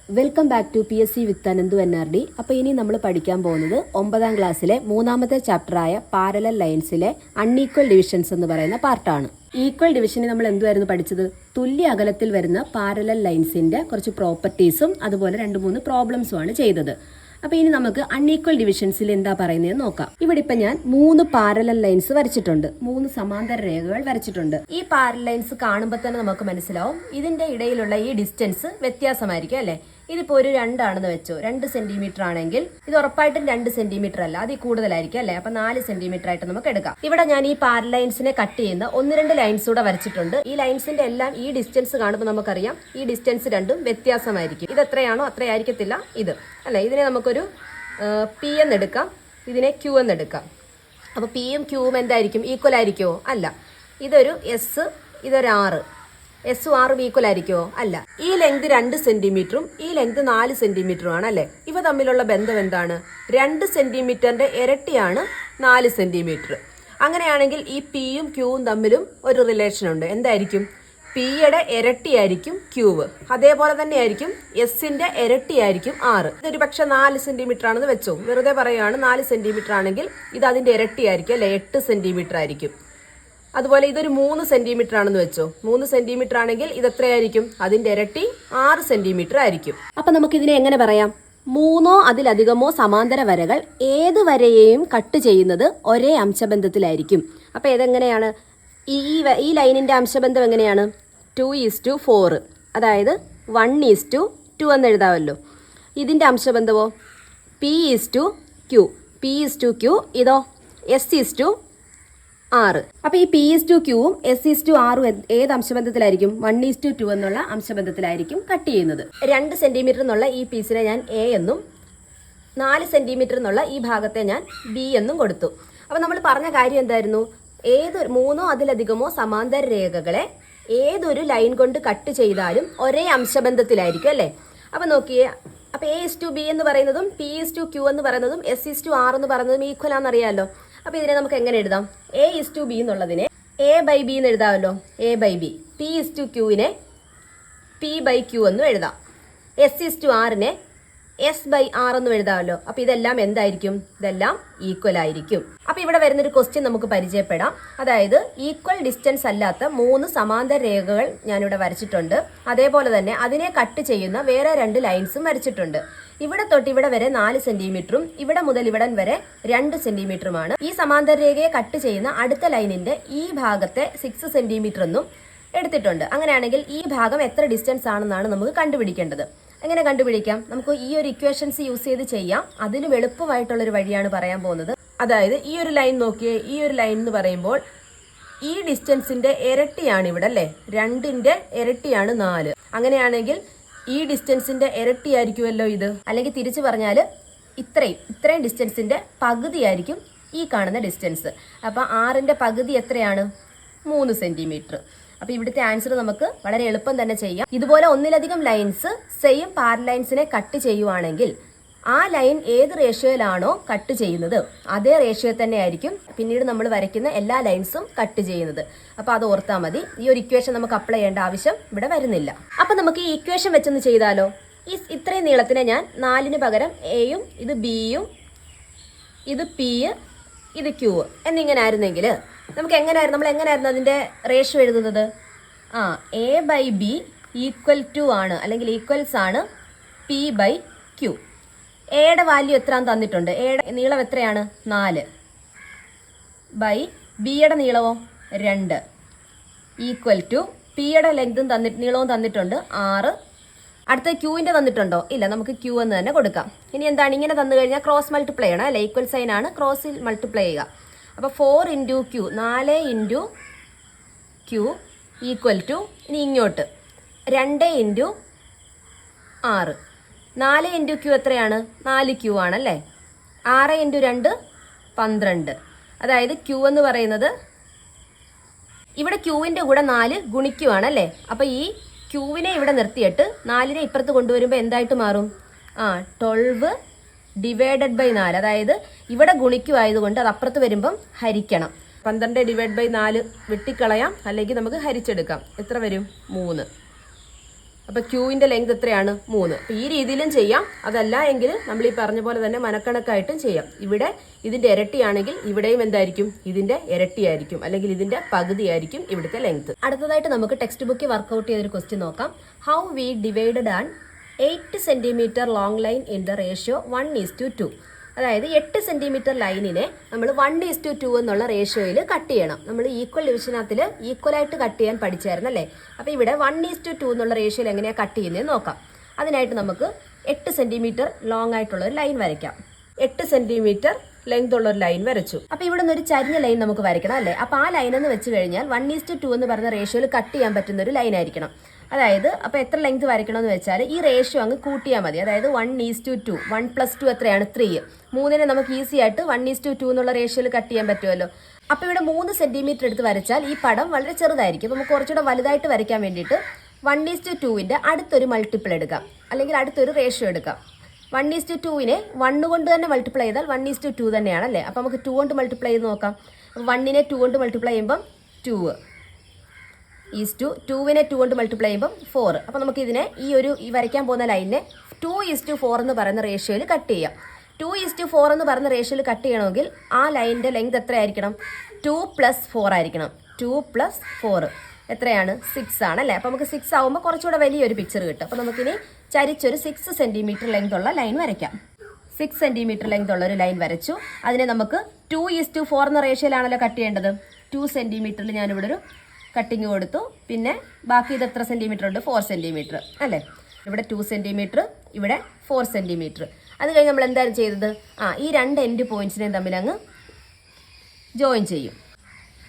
Welcome back to PSC with Ananthu NRD. അപ്പോൾ ഇനി നമ്മൾ പഠിക്കാൻ പോകുന്നത് 9ാം ക്ലാസ്സിലെ 3ാമത്തെ ചാപ്റ്ററായ പാരലൽ ലൈൻസിലെ അൺഈക്വൽ ഡിവിഷൻസ് എന്ന് പറയുന്ന പാർട്ടാണ്. ഈക്വൽ ഡിവിഷന് നമ്മൾ എന്തുവായിരുന്നു പഠിച്ചത്? തുല്യ അകലത്തിൽ വരുന്ന പാരലൽ ലൈൻസിന്റെ കുറച്ച് പ്രോപ്പർട്ടീസും അതുപോലെ 2-3 പ്രോബ്ലംസുമാണ് ചെയ്തത്. അപ്പോൾ ഇനി നമുക്ക് അൺഈക്വൽ ഡിവിഷൻസിൽ എന്താ പറയുന്നത് നോക്കാം. ഇവിടെ ഇപ്പം ഞാൻ 3 പാരലൽ ലൈൻസ് വരച്ചിട്ടുണ്ട്, 3 സമാന്തര രേഖകൾ വരച്ചിട്ടുണ്ട്. ഈ പാരലൽ ലൈൻസ് കാണുമ്പോൾ തന്നെ നമുക്ക് മനസ്സിലാവും ഇതിന്റെ ഇടയിലുള്ള ഈ ഡിസ്റ്റൻസ് വ്യത്യാസമായിരിക്കും അല്ലേ. ഇതിപ്പോൾ ഒരു 2 ആണെന്ന് വെച്ചോ, 2 സെന്റിമീറ്റർ ആണെങ്കിൽ ഇത് ഉറപ്പായിട്ടും 2 സെന്റിമീറ്റർ അല്ല, അതിൽ കൂടുതലായിരിക്കും അല്ലേ. അപ്പൊ 4 സെന്റിമീറ്റർ ആയിട്ട് നമുക്ക് എടുക്കാം. ഇവിടെ ഞാൻ ഈ പാരലൽ ലൈൻസിനെ കട്ട് ചെയ്യുന്ന 1-2 ലൈൻസ് കൂടെ വരച്ചിട്ടുണ്ട്. ഈ ലൈൻസിന്റെ എല്ലാം ഈ ഡിസ്റ്റൻസ് കാണുമ്പോൾ നമുക്കറിയാം ഈ ഡിസ്റ്റൻസ് രണ്ടും വ്യത്യാസമായിരിക്കും. ഇത് എത്രയാണോ അത്രയായിരിക്കത്തില്ല ഇത് അല്ലെ. ഇതിനെ നമുക്കൊരു P എന്നെടുക്കാം, ഇതിനെ Q എന്നെടുക്കാം. അപ്പോൾ Pയും Qവും എന്തായിരിക്കും? ഈക്വൽ ആയിരിക്കുമോ? അല്ല. ഇതൊരു S, ഇതൊരു R. S-ഉം R-ഉം ഈക്വൽ ആയിരിക്കുമോ? അല്ല. ഈ ലെങ്ത് 2 സെന്റിമീറ്ററും ഈ ലെങ്ത് 4 സെന്റിമീറ്ററും ആണ് അല്ലേ. ഇവ തമ്മിലുള്ള ബന്ധം എന്താണ്? 2 സെന്റിമീറ്ററിന്റെ ഇരട്ടിയാണ് 4 സെന്റിമീറ്റർ. അങ്ങനെയാണെങ്കിൽ ഈ Pയും Qവും തമ്മിലും ഒരു റിലേഷൻ ഉണ്ട്. എന്തായിരിക്കും? Pയുടെ ഇരട്ടിയായിരിക്കും Q. അതേപോലെ തന്നെ ആയിരിക്കും S-ന്റെ ഇരട്ടിയായിരിക്കും R. ഇതൊരു പക്ഷെ 4 സെന്റിമീറ്റർ ആണെന്ന് വെച്ചോ, വെറുതെ പറയുകയാണ്. 4 സെന്റിമീറ്റർ ആണെങ്കിൽ ഇത് അതിന്റെ ഇരട്ടിയായിരിക്കും അല്ലെ, 8 സെന്റിമീറ്റർ ആയിരിക്കും. അതുപോലെ ഇതൊരു 3 സെന്റിമീറ്റർ ആണെന്ന് വെച്ചോ, 3 സെന്റിമീറ്റർ ആണെങ്കിൽ ഇത് എത്രയായിരിക്കും? അതിന്റെ ഇരട്ടി 6 സെന്റിമീറ്റർ ആയിരിക്കും. അപ്പൊ നമുക്ക് ഇതിനെ എങ്ങനെ പറയാം? 3-ഓ അതിലധികമോ സമാന്തര വരകൾ ഏത് വരയെയും കട്ട് ചെയ്യുന്നത് ഒരേ അംശബന്ധത്തിലായിരിക്കും. അപ്പൊ ഇതെങ്ങനെയാണ്? ഈ ലൈനിന്റെ അംശബന്ധം എങ്ങനെയാണ്? 2:4, അതായത് 1:2 എന്ന് എഴുതാമല്ലോ. ഇതിന്റെ അംശബന്ധമോ P:Q. P:Q. ഇതോ S:R. അപ്പൊ ഈ P:Qവും S:R-ഉം ഏത് അംശബന്ധത്തിലായിരിക്കും? 1:2 എന്നുള്ള അംശബന്ധത്തിലായിരിക്കും കട്ട് ചെയ്യുന്നത്. 2 സെന്റിമീറ്റർ എന്നുള്ള ഈ പീസിനെ ഞാൻ A എന്നും 4 സെന്റിമീറ്റർ എന്നുള്ള ഈ ഭാഗത്തെ ഞാൻ B എന്നും കൊടുത്തു. അപ്പൊ നമ്മൾ പറഞ്ഞ കാര്യം എന്തായിരുന്നു? 3-ഓ അതിലധികമോ സമാന്തര രേഖകളെ ഏതൊരു ലൈൻ കൊണ്ട് കട്ട് ചെയ്താലും ഒരേ അംശബന്ധത്തിലായിരിക്കും അല്ലേ. അപ്പൊ നോക്കിയേ, അപ്പൊ A:B എന്ന് പറയുന്നതും P:Q എന്ന് പറയുന്നതും S:R എന്ന് പറയുന്നതും ഈക്വൽ ആണെന്നറിയാമല്ലോ. അപ്പൊ ഇതിനെ നമുക്ക് എങ്ങനെ എഴുതാം? A:B എന്നുള്ളതിനെ A/B എന്ന് എഴുതാമല്ലോ. A/B. P:Qവിനെ P/Q എന്നും എഴുതാം. S:R-നെ S/R എന്നും എഴുതാമല്ലോ. അപ്പൊ ഇതെല്ലാം എന്തായിരിക്കും? ഇതെല്ലാം ഈക്വൽ ആയിരിക്കും. അപ്പൊ ഇവിടെ വരുന്നൊരു ക്വസ്റ്റ്യൻ നമുക്ക് പരിചയപ്പെടാം. അതായത് ഈക്വൽ ഡിസ്റ്റൻസ് അല്ലാത്ത 3 സമാന്തര രേഖകൾ ഞാനിവിടെ വരച്ചിട്ടുണ്ട്. അതേപോലെ തന്നെ അതിനെ കട്ട് ചെയ്യുന്ന വേറെ 2 ലൈൻസും വരച്ചിട്ടുണ്ട്. ഇവിടെ തൊട്ട് ഇവിടെ വരെ 4 സെന്റിമീറ്ററും ഇവിടെ മുതൽ ഇവിടം വരെ 2 സെന്റിമീറ്ററുമാണ്. ഈ സമാന്തര രേഖയെ കട്ട് ചെയ്യുന്ന അടുത്ത ലൈനിന്റെ ഈ ഭാഗത്തെ 6 സെന്റിമീറ്റർ എന്നും എടുത്തിട്ടുണ്ട്. അങ്ങനെയാണെങ്കിൽ ഈ ഭാഗം എത്ര ഡിസ്റ്റൻസ് ആണെന്നാണ് നമുക്ക് കണ്ടുപിടിക്കേണ്ടത്. എങ്ങനെ കണ്ടുപിടിക്കാം? നമുക്ക് ഈ ഒരു ഇക്വേഷൻസ് യൂസ് ചെയ്ത് ചെയ്യാം. അതിലും എളുപ്പമായിട്ടുള്ളൊരു വഴിയാണ് പറയാൻ പോകുന്നത്. അതായത് ഈ ഒരു ലൈൻ നോക്കിയേ, ഈ ഒരു ലൈൻ എന്ന് പറയുമ്പോൾ ഈ ഡിസ്റ്റൻസിന്റെ ഇരട്ടിയാണ് ഇവിടെ അല്ലേ. 2ന്റെ ഇരട്ടിയാണ് 4. അങ്ങനെയാണെങ്കിൽ ഈ ഡിസ്റ്റൻസിന്റെ ഇരട്ടിയായിരിക്കുമല്ലോ ഇത്. അല്ലെങ്കിൽ തിരിച്ചു പറഞ്ഞാൽ ഇത്രയും ഡിസ്റ്റൻസിന്റെ പകുതിയായിരിക്കും ഈ കാണുന്ന ഡിസ്റ്റൻസ്. അപ്പൊ 6ന്റെ പകുതി എത്രയാണ്? 3 സെന്റിമീറ്റർ. അപ്പൊ ഇവിടുത്തെ ആൻസർ നമുക്ക് വളരെ എളുപ്പം തന്നെ ചെയ്യാം. ഇതുപോലെ ഒന്നിലധികം ലൈൻസ് സെയിം പാരലൽ ലൈൻസിനെ കട്ട് ചെയ്യുവാണെങ്കിൽ ആ ലൈൻ ഏത് റേഷ്യോയിലാണോ കട്ട് ചെയ്യുന്നത് അതേ റേഷ്യോ തന്നെ ആയിരിക്കും പിന്നീട് നമ്മൾ വരയ്ക്കുന്ന എല്ലാ ലൈൻസും കട്ട് ചെയ്യുന്നത്. അപ്പൊ അത് ഓർത്താൽ മതി. ഈ ഒരു ഇക്വേഷൻ നമുക്ക് അപ്ലൈ ചെയ്യേണ്ട ആവശ്യം ഇവിടെ വരുന്നില്ല. അപ്പൊ നമുക്ക് ഈ ഇക്വേഷൻ വെച്ചൊന്ന് ചെയ്താലോ? ഇത്രയും നീളത്തിനെ ഞാൻ 4-ന് പകരം A-യും ഇത് B-യും ഇത് P, ഇത് Q എന്നിങ്ങനെ ആയിരുന്നെങ്കിൽ നമുക്ക് നമ്മൾ എങ്ങനെയായിരുന്നു അതിന്റെ റേഷ്യോ എഴുതുന്നത്? A/B = ആണ്, അല്ലെങ്കിൽ ഈക്വൽസ് ആണ് P/Q. എയുടെ വാല്യൂ എത്രയാണെന്ന് തന്നിട്ടുണ്ട്. എയുടെ നീളം എത്രയാണ്? 4 ബൈ ബിയുടെ നീളമോ 2 ഈക്വൽ ടു പിയുടെ ലെങ്തും നീളവും തന്നിട്ടുണ്ട് 6. അടുത്ത ക്യൂവിൻ്റെ തന്നിട്ടുണ്ടോ? ഇല്ല. നമുക്ക് ക്യൂ എന്ന് തന്നെ കൊടുക്കാം. ഇനി എന്താണ്? ഇങ്ങനെ തന്നു കഴിഞ്ഞാൽ ക്രോസ് മൾട്ടിപ്ലൈ ചെയ്യണം അല്ലേ. ഈക്വൽ സൈൻ ആണ്, ക്രോസിൽ മൾട്ടിപ്ലൈ ചെയ്യുക. അപ്പോൾ 4 × Q, 4 × Q ഈക്വൽ ടു, ഇനി ഇങ്ങോട്ട് 2 × 6. 4 × Q എത്രയാണ്? 4Q ആണല്ലേ. 6 × 2 12. അതായത് Q എന്ന് പറയുന്നത് ഇവിടെ Qവിൻ്റെ കൂടെ 4 ഗുണിക്കുവാണല്ലേ. അപ്പോൾ ഈ Qവിനെ ഇവിടെ നിർത്തിയിട്ട് 4നെ ഇപ്പുറത്ത് കൊണ്ടുവരുമ്പോൾ എന്തായിട്ട് മാറും? 12 / 4. അതായത് ഇവിടെ ഗുണിക്കുമായതുകൊണ്ട് അത് അപ്പുറത്ത് വരുമ്പം ഹരിക്കണം. 12 / 4 വെട്ടിക്കളയാം, അല്ലെങ്കിൽ നമുക്ക് ഹരിച്ചെടുക്കാം. എത്ര വരും? 3. അപ്പോൾ ക്യൂവിൻ്റെ ലെങ്ത് എത്രയാണ് 3. അപ്പോൾ ഈ രീതിയിലും ചെയ്യാം. അതല്ല എങ്കിൽ നമ്മൾ ഈ പറഞ്ഞ പോലെ തന്നെ മനക്കണക്കായിട്ടും ചെയ്യാം. ഇവിടെ ഇതിൻ്റെ ഇരട്ടിയാണെങ്കിൽ ഇവിടെയും എന്തായിരിക്കും, ഇതിൻ്റെ ഇരട്ടിയായിരിക്കും, അല്ലെങ്കിൽ ഇതിൻ്റെ പകുതിയായിരിക്കും ഇവിടുത്തെ ലെങ്ത്. അടുത്തതായിട്ട് നമുക്ക് ടെക്സ്റ്റ് ബുക്കിൽ വർക്കൗട്ട് ചെയ്തൊരു ക്വസ്റ്റ്യൻ നോക്കാം. How we divided an 8 centimetre long line in the ratio 1:2. അതായത് 8 സെൻറ്റിമീറ്റർ ലൈനിനെ നമ്മൾ 1:2 എന്നുള്ള റേഷ്യോയിൽ കട്ട് ചെയ്യണം. നമ്മൾ ഈക്വൽ ഡിവിഷനകത്തിൽ ഈക്വലായിട്ട് കട്ട് ചെയ്യാൻ പഠിച്ചായിരുന്നല്ലേ. അപ്പോൾ ഇവിടെ 1:2 എന്നുള്ള റേഷ്യോയിൽ എങ്ങനെയാണ് കട്ട് ചെയ്യുന്നത് നോക്കാം. അതിനായിട്ട് നമുക്ക് 8 സെൻറ്റിമീറ്റർ ലോങ് ആയിട്ടുള്ള ഒരു ലൈൻ വരയ്ക്കാം. 8 സെൻറ്റിമീറ്റർ ലെങ്ത് ഉള്ള ഒരു ലൈൻ വരച്ചു. അപ്പോൾ ഇവിടെ നിന്ന് ഒരു ചരിഞ്ഞ ലൈൻ നമുക്ക് വരയ്ക്കണം അല്ലേ. അപ്പോൾ ആ ലൈൻ എന്ന് വെച്ച് കഴിഞ്ഞാൽ 1:2 എന്ന് പറഞ്ഞ റേഷ്യോയിൽ കട്ട് ചെയ്യാൻ പറ്റുന്ന ഒരു ലൈൻ ആയിരിക്കണം. അതായത് അപ്പോൾ എത്ര ലെങ്ത് വരയ്ക്കണമെന്ന് വെച്ചാൽ ഈ റേഷ്യോ അങ്ങ് കൂട്ടിയാൽ മതി. അതായത് 1:2, 1 + 2 എത്രയാണ് 3. 3നെ നമുക്ക് ഈസി ആയിട്ട് 1:2 എന്നുള്ള റേഷ്യോയിൽ കട്ട് ചെയ്യാൻ പറ്റുമല്ലോ. അപ്പോൾ ഇവിടെ 3 സെൻറ്റിമീറ്റർ എടുത്ത് വരച്ചാൽ ഈ പടം വളരെ ചെറുതായിരിക്കും. അപ്പോൾ നമുക്ക് കുറച്ചുകൂടെ വലുതായിട്ട് വരയ്ക്കാൻ വേണ്ടിയിട്ട് 1:2ൻ്റെ അടുത്തൊരു മൾട്ടിപ്പിൾ എടുക്കാം, അല്ലെങ്കിൽ അടുത്തൊരു റേഷ്യോ എടുക്കാം. 1:2നെ 1 കൊണ്ട് തന്നെ മൾട്ടിപ്ലൈ ചെയ്താൽ 1:2 തന്നെയാണല്ലേ. അപ്പോൾ നമുക്ക് 2 കൊണ്ട് മൾട്ടിപ്ലൈ ചെയ്ത് നോക്കാം. 1നെ 2 കൊണ്ട് മൾട്ടിപ്ലൈ ചെയ്യുമ്പം 2 2നെ 2 കൊണ്ട് മൾട്ടിപ്ലൈ ചെയ്യുമ്പം 4. അപ്പോൾ നമുക്കിതിനെ ഈ വരയ്ക്കാൻ പോകുന്ന ലൈനിനെ 2:4 എന്ന് പറയുന്ന റേഷ്യോയിൽ കട്ട് ചെയ്യാം. 2:4 എന്ന് പറയുന്ന റേഷ്യോയിൽ കട്ട് ചെയ്യണമെങ്കിൽ ആ ലൈനിൻ്റെ ലെങ്ത് എത്രയായിരിക്കണം, 2 + 4 ആയിരിക്കണം. 2 + 4 എത്രയാണ്, 6 ആണല്ലേ. അപ്പോൾ നമുക്ക് 6 ആകുമ്പോൾ കുറച്ചുകൂടെ വലിയൊരു പിക്ചർ കിട്ടും. അപ്പോൾ നമുക്കിനി ചരിച്ചൊരു 6 സെൻറ്റിമീറ്റർ ലെങ്ത് ഉള്ള ലൈൻ വരയ്ക്കാം. 6 സെൻറ്റിമീറ്റർ ലെങ്ത് ഉള്ള ഒരു ലൈൻ വരച്ചു. അതിനെ നമുക്ക് 2:4 എന്ന റേഷ്യോയിലാണല്ലോ കട്ട് ചെയ്യേണ്ടത്. 2 സെൻറ്റിമീറ്ററിൽ ഞാനിവിടെ ഒരു കട്ടിങ് കൊടുത്തു. പിന്നെ ബാക്കി ഇത് എത്ര സെൻറ്റിമീറ്റർ ഉണ്ട്, 4 സെൻറ്റിമീറ്റർ അല്ലേ. ഇവിടെ 2 സെൻറ്റിമീറ്റർ, ഇവിടെ 4 സെൻറ്റിമീറ്റർ. അത് കഴിഞ്ഞ് നമ്മൾ എന്താണ് ചെയ്തത്, ഈ 2 എൻഡ് പോയിന്റ്സിനെയും തമ്മിൽ അങ്ങ് ജോയിൻ ചെയ്യും.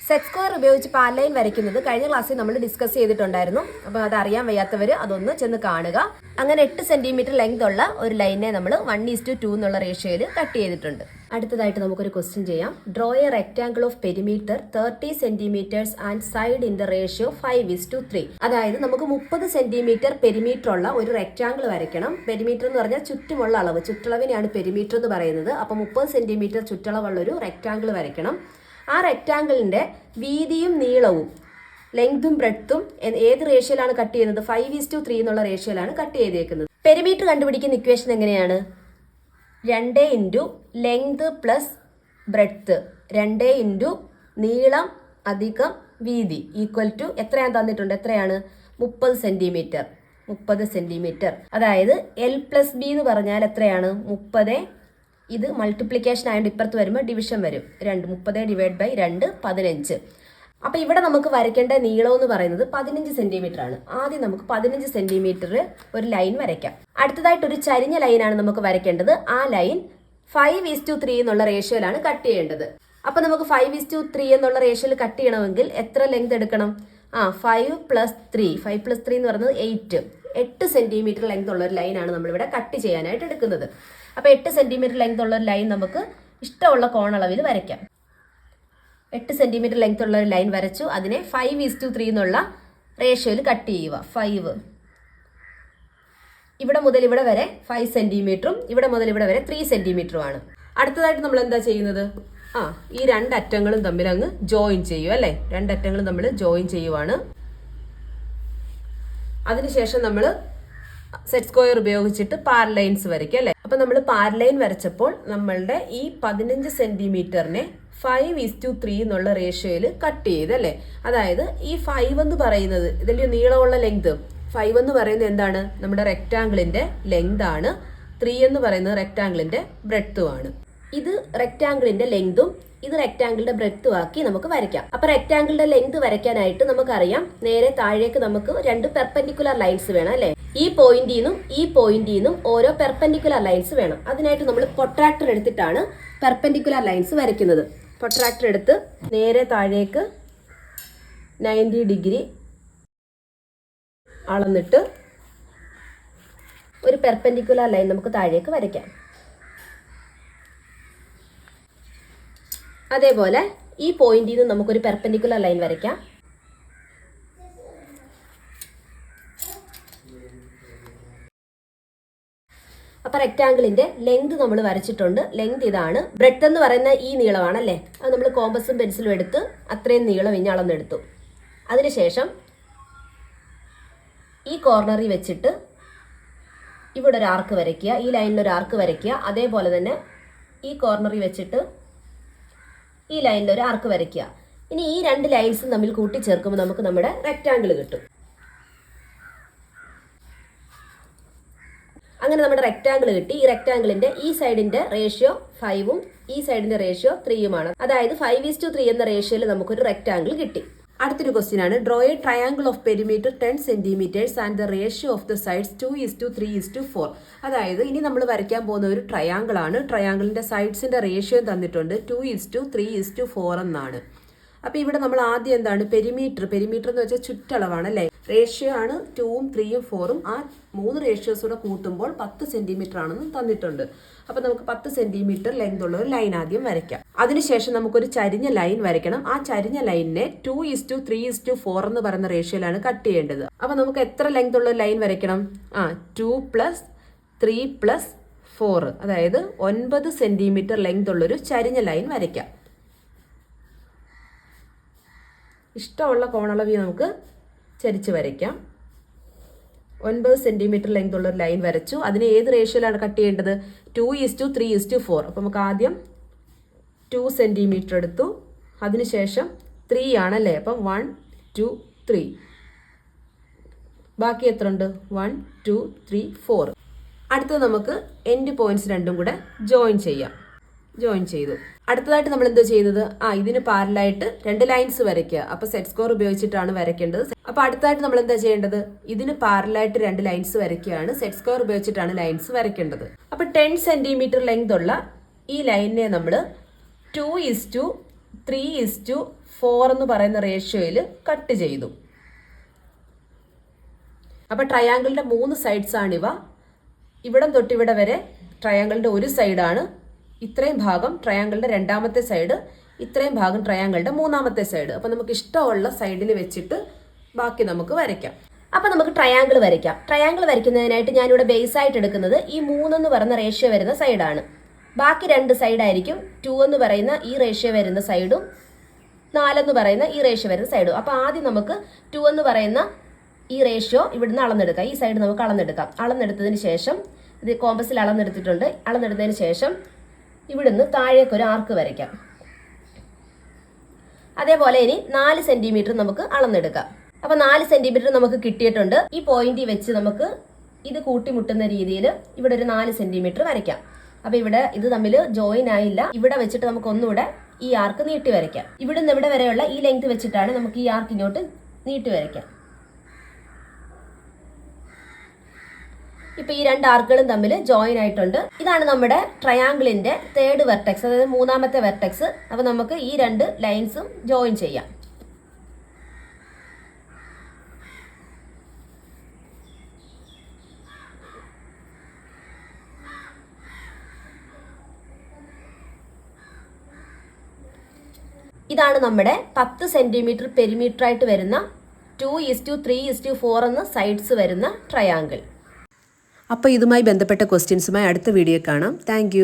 സെറ്റ് സ്ക്വയർ ഉപയോഗിച്ച് പാരലൈൻ വരയ്ക്കുന്നത് കഴിഞ്ഞ ക്ലാസ്സിൽ നമ്മൾ ഡിസ്കസ് ചെയ്തിട്ടുണ്ടായിരുന്നു. അപ്പോൾ അത് അറിയാൻ വയ്യാത്തവർ അതൊന്ന് ചെന്ന് കാണുക. അങ്ങനെ 8 സെൻറ്റിമീറ്റർ ലെങ്ത് ഉള്ള ഒരു ലൈനെ നമ്മൾ 1:2 എന്നുള്ള റേഷ്യോയിൽ കട്ട് ചെയ്തിട്ടുണ്ട്. അടുത്തതായിട്ട് നമുക്കൊരു ക്വസ്റ്റ്യൻ ചെയ്യാം. Draw A rectangle of perimeter 30 centimetres and side in the ratio 5:3. അതായത് നമുക്ക് 30 സെൻറ്റിമീറ്റർ പെരിമീറ്റർ ഉള്ള ഒരു റെക്ടാങ്കിൾ വരയ്ക്കണം. പെരിമീറ്റർ എന്ന് പറഞ്ഞാൽ ചുറ്റുമുള്ള അളവ്, ചുറ്റളവിനെയാണ് പെരിമീറ്റർ എന്ന് പറയുന്നത്. അപ്പോൾ 30 സെൻറ്റിമീറ്റർ ചുറ്റളവുള്ള ഒരു റെക്ടാങ്കിൾ വരയ്ക്കണം. ആ റെക്ടാങ്കിളിൻ്റെ വീതിയും നീളവും ലെങ്തും ബ്രെഡ്ത്തും ഏത് റേഷ്യോയിലാണ് കട്ട് ചെയ്യുന്നത്, 5:3 എന്നുള്ള റേഷ്യോയിലാണ് കട്ട് ചെയ്തേക്കുന്നത്. പെരിമീറ്റർ കണ്ടുപിടിക്കുന്ന ഇക്വേഷൻ എങ്ങനെയാണ്, 2 × ലെങ്ത് പ്ലസ് ബ്രെഡ്ത്ത് 2 × നീളം അധികം വീതി ഈക്വൽ ടു എത്രയാണ് തന്നിട്ടുണ്ട്, എത്രയാണ് 30 സെൻറ്റിമീറ്റർ. 30 സെൻറ്റിമീറ്റർ അതായത് L+B എന്ന് പറഞ്ഞാൽ എത്രയാണ് 30. ഇത് മൾട്ടിപ്ലിക്കേഷൻ ആയതുകൊണ്ട് ഇപ്പുറത്ത് വരുമ്പോൾ ഡിവിഷൻ വരും. 30/2 15. അപ്പോൾ ഇവിടെ നമുക്ക് വരയ്ക്കേണ്ട നീളം എന്ന് പറയുന്നത് 15 സെൻറ്റിമീറ്റർ ആണ്. ആദ്യം നമുക്ക് 15 സെൻറ്റിമീറ്റർ ഒരു ലൈൻ വരയ്ക്കാം. അടുത്തതായിട്ട് ഒരു ചരിഞ്ഞ ലൈനാണ് നമുക്ക് വരയ്ക്കേണ്ടത്. ആ ലൈൻ 5:3 എന്നുള്ള റേഷ്യോയിലാണ് കട്ട് ചെയ്യേണ്ടത്. അപ്പോൾ നമുക്ക് 5:3 എന്നുള്ള റേഷ്യോയിൽ കട്ട് ചെയ്യണമെങ്കിൽ എത്ര ലെങ്ത് എടുക്കണം, 5 + 3. 5 + 3 എന്ന് പറയുന്നത് 8 സെൻറ്റിമീറ്റർ ലെങ്ത് ഉള്ള ഒരു ലൈനാണ് നമ്മളിവിടെ കട്ട് ചെയ്യാനായിട്ട് എടുക്കുന്നത്. അപ്പോൾ 8 സെൻറ്റിമീറ്റർ ലെങ്ത് ഉള്ള ഒരു ലൈൻ നമുക്ക് ഇഷ്ടമുള്ള കോണളവിൽ വരയ്ക്കാം. 8 സെൻറ്റിമീറ്റർ ലെങ്ത് ഉള്ള ഒരു ലൈൻ വരച്ചു. അതിനെ 5:3 എന്നുള്ള റേഷ്യോയിൽ കട്ട് ചെയ്യുക. 5 ഇവിടെ മുതൽ ഇവിടെ വരെ 5 സെൻറ്റിമീറ്ററും ഇവിടെ മുതൽ ഇവിടെ വരെ 3 സെൻറ്റിമീറ്ററുമാണ്. അടുത്തതായിട്ട് നമ്മൾ എന്താ ചെയ്യുന്നത്, ഈ 2 അറ്റങ്ങളും തമ്മിൽ അങ്ങ് ജോയിൻ ചെയ്യും അല്ലേ. 2 അറ്റങ്ങളും നമ്മൾ ജോയിൻ ചെയ്യുവാണ്. അതിനുശേഷം നമ്മൾ സെറ്റ് സ്ക്വയർ ഉപയോഗിച്ചിട്ട് പാരലൈൻസ് വരയ്ക്കും അല്ലേ. അപ്പം നമ്മൾ പാരലൈൻ വരച്ചപ്പോൾ നമ്മളുടെ ഈ 15 സെൻറ്റിമീറ്ററിനെ 5:3 എന്നുള്ള റേഷ്യോയിൽ കട്ട് ചെയ്തല്ലേ. അതായത് ഈ 5 എന്ന് പറയുന്നത് ഇതിൻ്റെ നീളമുള്ള ലെങ്ത്, 5 എന്ന് പറയുന്നത് എന്താണ്, നമ്മുടെ റെക്റ്റാങ്കിളിൻ്റെ ലെങ്ത് ആണ്. 3 എന്ന് പറയുന്നത് റെക്റ്റാങ്കിളിൻ്റെ ബ്രെഡ്ത്തുമാണ്. ഇത് റെക്റ്റാങ്കിളിൻ്റെ ലെങ്തും ഇത് റെക്റ്റാങ്കിളിന്റെ ബ്രെഡ്ത്തും ആക്കി നമുക്ക് വരയ്ക്കാം. അപ്പൊ റെക്റ്റാങ്കിളിന്റെ ലെങ്ത് വരയ്ക്കാനായിട്ട് നമുക്കറിയാം, നേരെ താഴേക്ക് നമുക്ക് 2 പെർപെൻഡിക്കുലർ ലൈൻസ് വേണം അല്ലേ. ഈ പോയിന്റിൽ നിന്നും ഓരോ പെർപെൻഡിക്കുലർ ലൈൻസ് വേണം. അതിനായിട്ട് നമ്മൾ പ്രൊട്രാക്ടർ എടുത്തിട്ടാണ് പെർപെൻഡിക്കുലർ ലൈൻസ് വരയ്ക്കുന്നത്. പ്രൊട്രാക്ടർ എടുത്ത് നേരെ താഴേക്ക് 90 ഡിഗ്രി അളന്നിട്ട് ഒരു പെർപെൻഡിക്കുലർ ലൈൻ നമുക്ക് താഴേക്ക് വരയ്ക്കാം. അതേപോലെ ഈ പോയിന്റിൽ നിന്ന് നമുക്കൊരു പെർപെൻഡിക്കുലർ ലൈൻ വരയ്ക്കാം. അപ്പോൾ റെക്റ്റാങ്കിളിന്റെ ലെങ്ത് നമ്മൾ വരച്ചിട്ടുണ്ട്. ലെങ്ത് ഇതാണ്. ബ്രെഡ്ത്ത് എന്ന് പറയുന്ന ഈ നീളമാണല്ലേ. അത് നമ്മൾ കോമ്പസും പെൻസിലും എടുത്ത് അത്രയും നീളം ഇനി അളന്നെടുത്തു. അതിനുശേഷം ഈ കോർണറിൽ വെച്ചിട്ട് ഇവിടെ ഒരു ആർക്ക് വരയ്ക്കുക, ഈ ലൈനിൽ ഒരു ആർക്ക് വരയ്ക്കുക. അതേപോലെ തന്നെ ഈ കോർണറിൽ വെച്ചിട്ട് ഈ ലൈനിൽ ഒരു ആർക്ക് വരയ്ക്കുക. ഇനി ഈ രണ്ട് ലൈൻസും തമ്മിൽ കൂട്ടിച്ചേർക്കുമ്പോൾ നമുക്ക് നമ്മുടെ റെക്റ്റാങ്കിൾ കിട്ടും. അങ്ങനെ നമ്മുടെ റെക്റ്റാങ്കിൾ കിട്ടി. ഈ റെക്റ്റാങ്കിളിന്റെ ഈ സൈഡിന്റെ റേഷ്യോ 5ഉം ഈ സൈഡിന്റെ റേഷ്യോ 3യുമാണ്. അതായത് 5:3 എന്ന റേഷ്യോയിൽ നമുക്കൊരു റെക്റ്റാങ്കിൾ കിട്ടി. അടുത്തൊരു ക്വസ്റ്റ്യൻ ആണ്, draw A triangle of perimeter 10 centimetres and the ratio of the sides 2:3:4. അതായത് ഇനി നമ്മൾ വരയ്ക്കാൻ പോകുന്ന ഒരു ട്രയാങ്കിൾ ആണ്. ട്രയാങ്കിളിന്റെ സൈഡ്സിന്റെ റേഷ്യോ തന്നിട്ടുണ്ട് 2:3:4 എന്നാണ്. അപ്പോൾ ഇവിടെ നമ്മൾ ആദ്യം എന്താണ് പെരിമീറ്റർ എന്ന് വെച്ചാൽ ചുറ്റളവാണ് അല്ലേ. റേഷ്യോ ആണ് 2ഉം 3ഉം 4ഉം. ആ 3 റേഷ്യോസ് കൂടെ കൂട്ടുമ്പോൾ 10 സെന്റിമീറ്റർ ആണെന്ന് തന്നിട്ടുണ്ട്. അപ്പോൾ നമുക്ക് 10 സെന്റിമീറ്റർ ലെങ്ത് ഉള്ള ഒരു ലൈൻ ആദ്യം വരയ്ക്കാം. അതിനുശേഷം നമുക്കൊരു ചരിഞ്ഞ ലൈൻ വരയ്ക്കണം. ആ ചരിഞ്ഞ ലൈനിനെ 2:3:4 എന്ന് പറയുന്ന റേഷ്യോയിലാണ് കട്ട് ചെയ്യേണ്ടത്. അപ്പോൾ നമുക്ക് എത്ര ലെങ്ത് ഉള്ള ലൈൻ വരയ്ക്കണം? 2 + 3 + 4, അതായത് 9 സെന്റിമീറ്റർ ലെങ്ത് ഉള്ളൊരു ചരിഞ്ഞ ലൈൻ വരയ്ക്കാം. ഇഷ്ടമുള്ള കോണളവി നമുക്ക് ചരിച്ച് വരയ്ക്കാം. 9 സെന്റിമീറ്റർ ലെങ്ത് ഉള്ള ഒരു ലൈൻ വരച്ചു. അതിന് ഏത് റേഷ്യോയിലാണ് കട്ട് ചെയ്യേണ്ടത്? 2:3:4. അപ്പം നമുക്ക് ആദ്യം 2 സെന്റിമീറ്റർ എടുത്തു. അതിനുശേഷം 3 ആണല്ലേ. അപ്പം 1 2 3. ബാക്കി എത്ര ഉണ്ട്? 1 2 3 4. അടുത്തത് നമുക്ക് എൻഡ് പോയിന്റ്സ് രണ്ടും കൂടെ ജോയിൻ ചെയ്തു. അടുത്തതായിട്ട് നമ്മൾ എന്താ ചെയ്യുന്നത്? ഇതിന് പാരലായിട്ട് 2 ലൈൻസ് വരയ്ക്കുക. അപ്പോൾ സെറ്റ് സ്ക്വയർ ഉപയോഗിച്ചിട്ടാണ് വരയ്ക്കേണ്ടത്. അപ്പോൾ അടുത്തതായിട്ട് നമ്മൾ എന്താ ചെയ്യേണ്ടത്? ഇതിന് പാരലായിട്ട് 2 ലൈൻസ് വരയ്ക്കുകയാണ്. സെറ്റ് സ്ക്വയർ ഉപയോഗിച്ചിട്ടാണ് ലൈൻസ് വരയ്ക്കേണ്ടത്. അപ്പോൾ 10 സെന്റിമീറ്റർ ലെങ്ത് ഉള്ള ഈ ലൈനിനെ നമ്മൾ 2:3:4 എന്ന് പറയുന്ന റേഷ്യോയിൽ കട്ട് ചെയ്തു. അപ്പോൾ ട്രയാങ്കിളിന്റെ 3 സൈഡ്സ് ആണിവ. ഇവിടം തൊട്ട് ഇവിടെ വരെ ട്രയാങ്കിളിന്റെ ഒരു സൈഡാണ്. ഇത്രയും ഭാഗം ട്രയാങ്കിളിന്റെ രണ്ടാമത്തെ സൈഡ്, ഇത്രയും ഭാഗം ട്രയാങ്കിളിന്റെ മൂന്നാമത്തെ സൈഡ്. അപ്പോൾ നമുക്ക് ഇഷ്ടമുള്ള സൈഡിൽ വെച്ചിട്ട് ബാക്കി നമുക്ക് വരയ്ക്കാം. അപ്പോൾ നമുക്ക് ട്രയാങ്കിൾ വരയ്ക്കാം. ട്രയാങ്കിൾ വരയ്ക്കുന്നതിനായിട്ട് ഞാനിവിടെ ബേസ് ആയിട്ട് എടുക്കുന്നത് ഈ 3 എന്ന് പറയുന്ന റേഷ്യോ വരുന്ന സൈഡാണ്. ബാക്കി 2 സൈഡായിരിക്കും 2 എന്ന് പറയുന്ന ഈ റേഷ്യോ വരുന്ന സൈഡും 4 എന്ന് പറയുന്ന ഈ റേഷ്യോ വരുന്ന സൈഡും. അപ്പോൾ ആദ്യം നമുക്ക് 2 എന്ന് പറയുന്ന ഈ റേഷ്യോ ഇവിടുന്ന് അളന്നെടുക്കാം. ഈ സൈഡ് നമുക്ക് അളന്നെടുക്കാം. അളന്നെടുത്തതിന് ശേഷം ഇത് കോമ്പസിൽ അളന്നെടുത്തിട്ടുണ്ട്. അളന്നെടുത്തതിന് ശേഷം ഇവിടുന്ന് താഴേക്കൊരു ആർക്ക് വരയ്ക്കാം. അതേപോലെ ഇനി 4 സെന്റിമീറ്റർ നമുക്ക് അളന്നെടുക്കാം. അപ്പോൾ 4 സെന്റിമീറ്റർ നമുക്ക് കിട്ടിയിട്ടുണ്ട്. ഈ പോയിന്റിൽ വെച്ച് നമുക്ക് ഇത് കൂട്ടിമുട്ടുന്ന രീതിയിൽ ഇവിടെ ഒരു 4 സെന്റിമീറ്റർ വരയ്ക്കാം. അപ്പോൾ ഇവിടെ ഇത് തമ്മിൽ ജോയിൻ ആയില്ല. ഇവിടെ വെച്ചിട്ട് നമുക്ക് ഒന്നുകൂടെ ഈ ആർക്ക് നീട്ടി വരയ്ക്കാം. ഇവിടുന്ന് ഇവിടെ വരെയുള്ള ഈ ലെങ്ത് വെച്ചിട്ടാണ് നമുക്ക് ഈ ആർക്ക് ഇങ്ങോട്ട് നീട്ടി വരയ്ക്കാം. ഇപ്പൊ ഈ 2 ആർക്കുകളും തമ്മിൽ ജോയിൻ ആയിട്ടുണ്ട്. ഇതാണ് നമ്മുടെ ട്രയാങ്കിളിന്റെ 3rd വെർട്ടെക്സ്, അതായത് 3ാമത്തെ വെർട്ടെക്സ്. അപ്പൊ നമുക്ക് ഈ 2 ലൈൻസും ജോയിൻ ചെയ്യാം. ഇതാണ് നമ്മുടെ 10 സെന്റിമീറ്റർ പെരിമീറ്റർ ആയിട്ട് വരുന്ന 2:3:4 എന്ന സൈഡ്സ് വരുന്ന ട്രയാങ്കിൾ. അപ്പോൾ ഇതുമായി ബന്ധപ്പെട്ട ക്വസ്റ്റ്യൻസുമായി അടുത്ത വീഡിയോ കാണാം. താങ്ക്